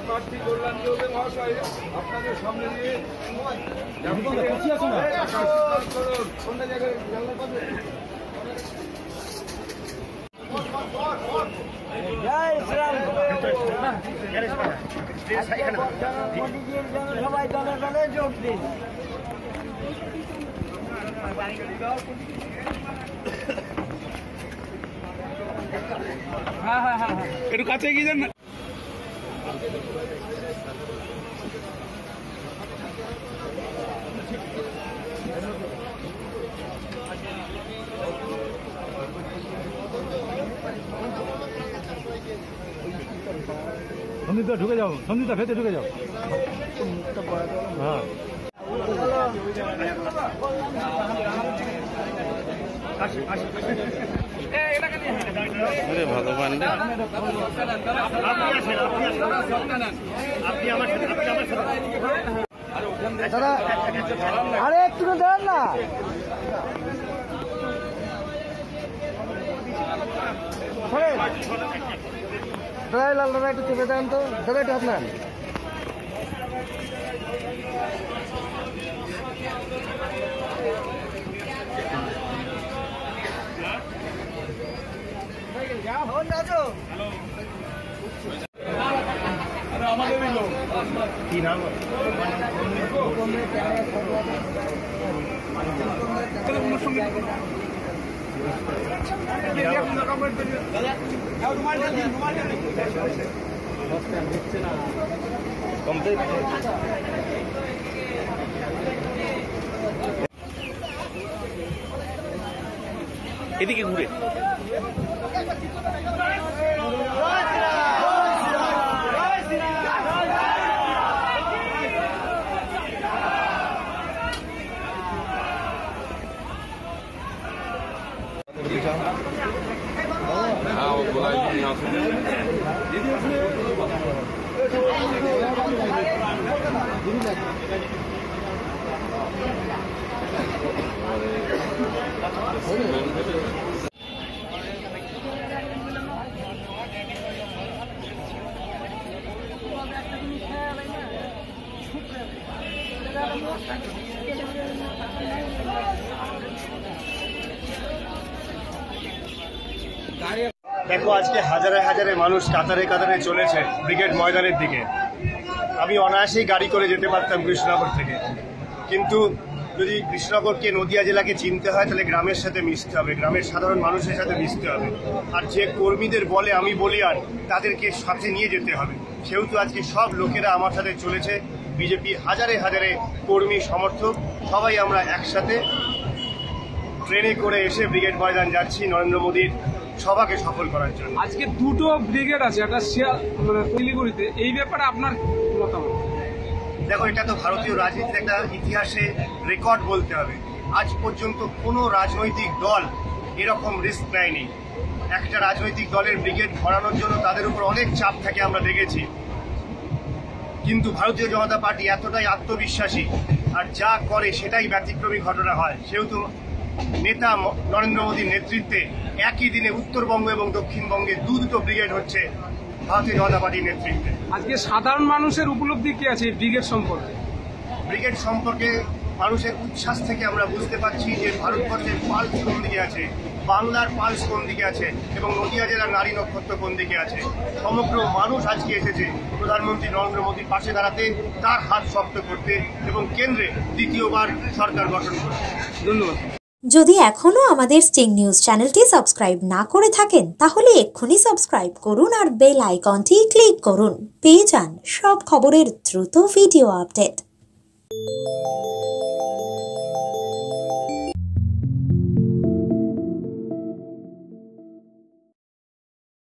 প্রার্থী কল্যাণ চৌধুরী মহাশয় আপনাদের সামনে দিয়ে সবাই দলে দলে যোগ দিন। একটু কাছে গিয়ে যান না। সন্দীপটা ঢুকে যাও, সন্দীপটা ভেতরে ঢুকে যাও। হ্যাঁ ভগবান দাদা আরে একটু দেন না। দাদা লাল দাদা একটু চেপে দেন তো, দাদা একটু আপনার কি নাম? এদিকে ঘুরে দেখো আজকে হাজারে হাজারে মানুষ কাতারে কাতারে চলেছে ব্রিগেড ময়দানের দিকে। আমি অনায়াসেই গাড়ি করে যেতে পারতাম কৃষ্ণনগর থেকে, কিন্তু যদি কৃষ্ণনগরকে নদিয়া জেলাকে চিনতে হয় তাহলে গ্রামের সাথে মিশতে হবে, গ্রামের সাধারণ মানুষের সাথে মিশতে হবে। আর যে কর্মীদের বলে আমি বলি আর তাদেরকে সাথে নিয়ে যেতে হবে। সেহেতু আজকে সব লোকেরা আমার সাথে চলেছে, বিজেপি হাজারে হাজারে কর্মী সমর্থক সবাই আমরা একসাথে ট্রেনে করে এসে ব্রিগেড ময়দান যাচ্ছি নরেন্দ্র মোদীর সভাকে সফল করার জন্য। আজকে দুটো ব্রিগেড আছে, একটা শিলিগুড়িতে, এই ব্যাপারে আপনার মতামত? দেখো, এটা তো ভারতীয় রাজনীতির একটা ইতিহাসে রেকর্ড বলতে হবে। আজ পর্যন্ত কোনো রাজনৈতিক দল এরকম রিস্ক নেয়নি। একটা রাজনৈতিক দলের ব্রিগেড ভরানোর জন্য তাদের উপর অনেক চাপ থাকে আমরা দেখেছি, কিন্তু ভারতীয় জনতা পার্টি এতটাই আত্মবিশ্বাসী আর যা করে সেটাই ব্যতিক্রমী ঘটনা হয়। সেহেতু নেতা নরেন্দ্র মোদীর নেতৃত্বে একই দিনে উত্তরবঙ্গ এবং দক্ষিণবঙ্গে দুটো ব্রিগেড হচ্ছে ভারতীয় জনতা পার্টির নেতৃত্বে। আজকে সাধারণ মানুষের উপলব্ধি কি আছে এই ব্রিগেড সম্পর্কে? ব্রিগেড সম্পর্কে মানুষের উচ্ছ্বাস থেকে আমরা বুঝতে পারছি যে ভারতবর্ষের পালস কোন দিকে আছে, বাংলার পালস কোন দিকে আছে এবং নদিয়া জেলার নারী নক্ষত্র কোন দিকে আছে। সমগ্র মানুষ আজকে এসেছে প্রধানমন্ত্রী নরেন্দ্র মোদীর পাশে দাঁড়াতে, তার হাত শক্ত করতে এবং কেন্দ্রে দ্বিতীয়বার সরকার গঠন করতে। ধন্যবাদ। যদি এখনও আমাদের স্টিং নিউজ চ্যানেলটি সাবস্ক্রাইব না করে থাকেন তাহলে এক্ষুনি সাবস্ক্রাইব করুন আর বেল আইকনটি ক্লিক করুন। পেয়ে যান সব খবরের দ্রুত ভিডিও আপডেট।